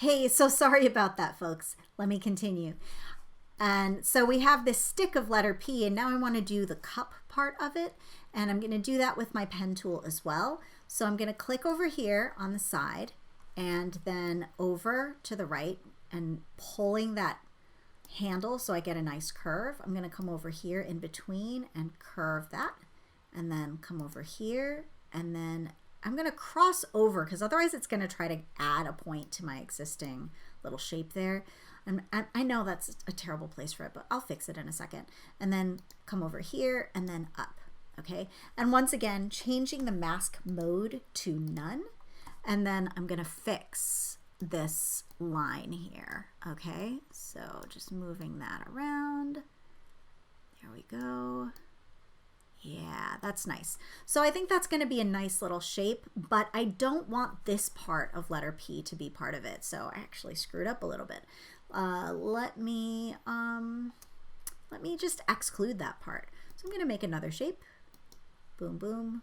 Hey, so sorry about that, folks. Let me continue. And so we have this stick of letter P, and now I want to do the cup part of it. And I'm going to do that with my pen tool as well. So I'm going to click over here on the side and then over to the right and pulling that handle so I get a nice curve. I'm going to come over here in between and curve that, and then come over here, and then I'm going to cross over because otherwise it's going to try to add a point to my existing little shape there. And I know that's a terrible place for it, but I'll fix it in a second. And then come over here and then up, okay? And once again, changing the mask mode to none. And then I'm going to fix this line here, okay? So just moving that around. There we go. Yeah, that's nice. So I think that's going to be a nice little shape, but I don't want this part of letter P to be part of it. So I actually screwed up a little bit. Let me just exclude that part. So I'm going to make another shape. Boom, boom,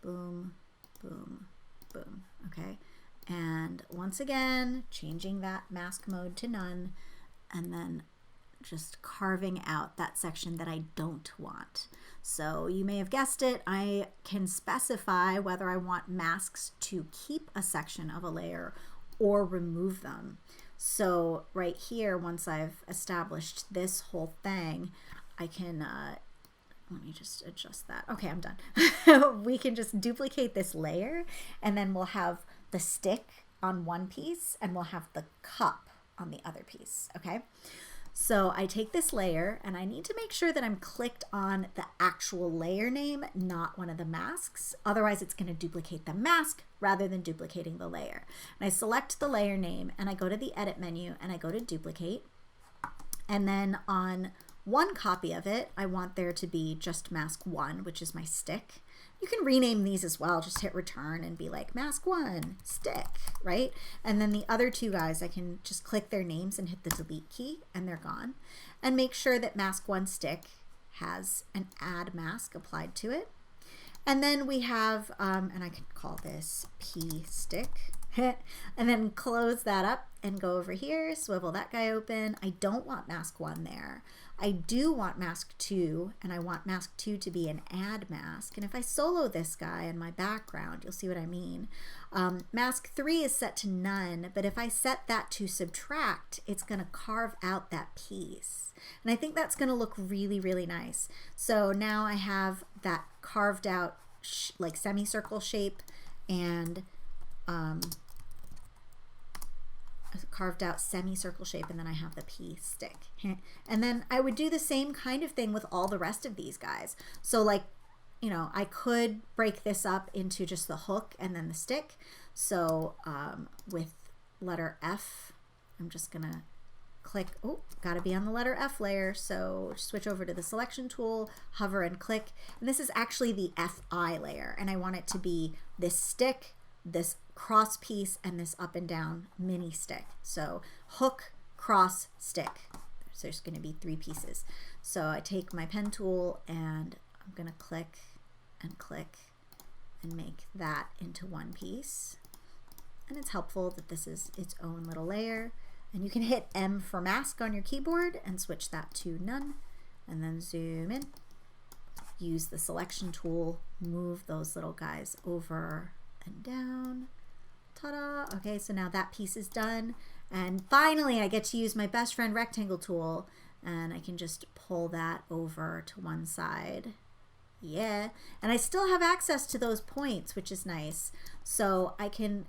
boom, boom, boom. Okay. And once again, changing that mask mode to none, and then just carving out that section that I don't want. So you may have guessed it, I can specify whether I want masks to keep a section of a layer or remove them. So right here, once I've established this whole thing, I can, let me just adjust that. Okay, I'm done. We can just duplicate this layer, and then we'll have the stick on one piece and we'll have the cup on the other piece, okay? So I take this layer and I need to make sure that I'm clicked on the actual layer name, not one of the masks. Otherwise it's going to duplicate the mask rather than duplicating the layer. And I select the layer name and I go to the edit menu and I go to duplicate. And then on one copy of it, I want there to be just mask 1, which is my stick. You can rename these as well. Just hit return and be like mask 1, stick, right? And then the other two guys, I can just click their names and hit the delete key and they're gone. And make sure that mask 1 stick has an add mask applied to it. And then we have, and I can call this P stick. And then close that up and go over here, swivel that guy open. I don't want mask 1 there. I do want mask 2, and I want mask 2 to be an add mask. And if I solo this guy in my background, you'll see what I mean. Mask 3 is set to none, but if I set that to subtract, it's going to carve out that piece. And I think that's going to look really, really nice. So now I have that carved out like semicircle shape and carved out semicircle shape, and then I have the P stick. And then I would do the same kind of thing with all the rest of these guys. So like, you know, I could break this up into just the hook and then the stick. So with letter F, I'm just gonna click, oh, gotta be on the letter F layer. So switch over to the selection tool, hover and click. And this is actually the FI layer. And I want it to be this stick, this cross piece, and this up and down mini stick. So hook, cross, stick. So there's going to be 3 pieces. So I take my pen tool and I'm going to click and make that into one piece. And it's helpful that this is its own little layer. And you can hit M for mask on your keyboard and switch that to none, and then zoom in. Use the selection tool, move those little guys over and down. Ta-da! Okay, so now that piece is done. And finally, I get to use my best friend rectangle tool, and I can just pull that over to one side. Yeah, and I still have access to those points, which is nice. So I can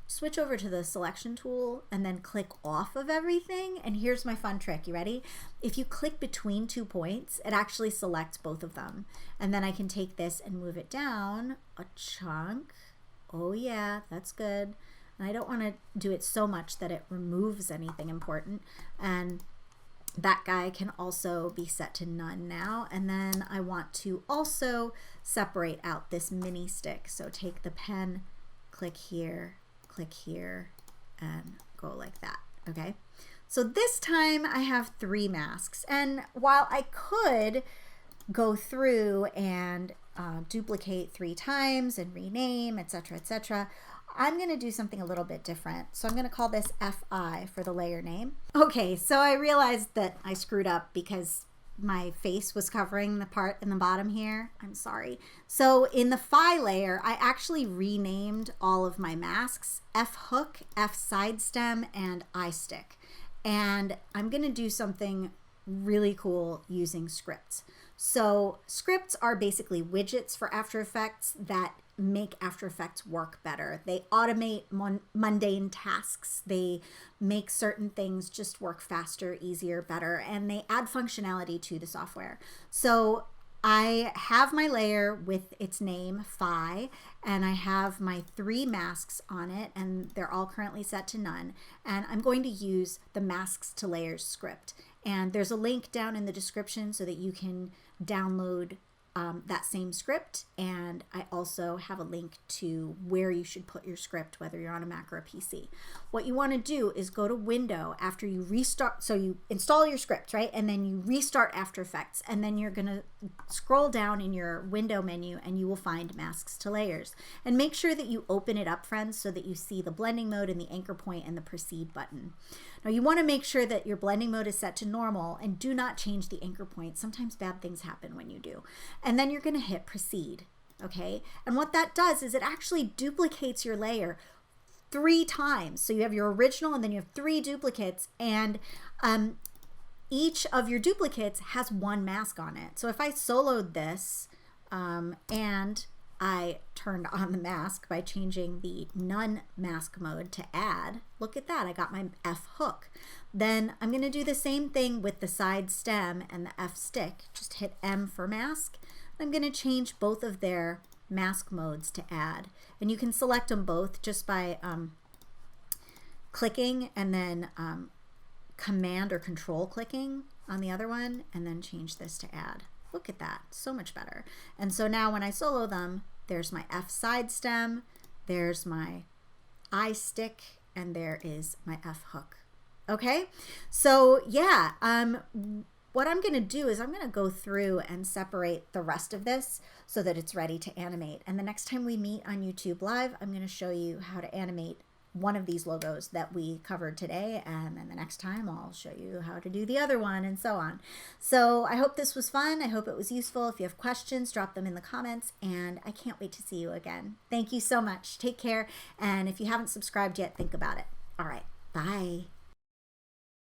switch over to the selection tool and then click off of everything. And here's my fun trick. You ready? If you click between 2 points, it actually selects both of them. And then I can take this and move it down a chunk. Oh yeah, that's good. And I don't want to do it so much that it removes anything important. And that guy can also be set to none now. And then I want to also separate out this mini stick. So take the pen, click here, and go like that, okay? So this time I have 3 masks. And while I could go through and duplicate 3 times and rename, etc., etc., I'm going to do something a little bit different. So I'm going to call this FI for the layer name. Okay, so I realized that I screwed up because my face was covering the part in the bottom here. I'm sorry. So in the Phi layer, I actually renamed all of my masks: F hook, F side stem, and I stick. And I'm going to do something really cool using scripts. So scripts are basically widgets for After Effects that make After Effects work better. They automate mundane tasks. They make certain things just work faster, easier, better, and they add functionality to the software. So I have my layer with its name, Phi, and I have my 3 masks on it, and they're all currently set to none. And I'm going to use the masks to layers script. And there's a link down in the description so that you can download that same script, and I also have a link to where you should put your script, whether you're on a Mac or a PC. What you want to do is go to Window after you restart, so you install your script, right? And then you restart After Effects, and then you're going to scroll down in your Window menu and you will find Masks to Layers. And make sure that you open it up, friends, so that you see the blending mode and the anchor point and the proceed button. Now you want to make sure that your blending mode is set to normal and do not change the anchor point. Sometimes bad things happen when you do. And then you're going to hit proceed, okay? And what that does is it actually duplicates your layer 3 times. So you have your original and then you have 3 duplicates, and each of your duplicates has 1 mask on it. So if I soloed this and I turned on the mask by changing the none mask mode to add, look at that, I got my F hook. Then I'm going to do the same thing with the side stem and the F stick. Just hit M for mask. I'm going to change both of their mask modes to add. And you can select them both just by clicking and then command or control clicking on the other one, and then change this to add. Look at that, so much better. And so now when I solo them, there's my F side stem, there's my I stick, and there is my F hook. Okay, so yeah, what I'm going to do is I'm going to go through and separate the rest of this so that it's ready to animate. And the next time we meet on YouTube Live, I'm going to show you how to animate one of these logos that we covered today, and then the next time I'll show you how to do the other one, and so on. So I hope this was fun. I hope it was useful. If you have questions, drop them in the comments, and I can't wait to see you again. Thank you so much. Take care, and if you haven't subscribed yet, think about it. All right, bye.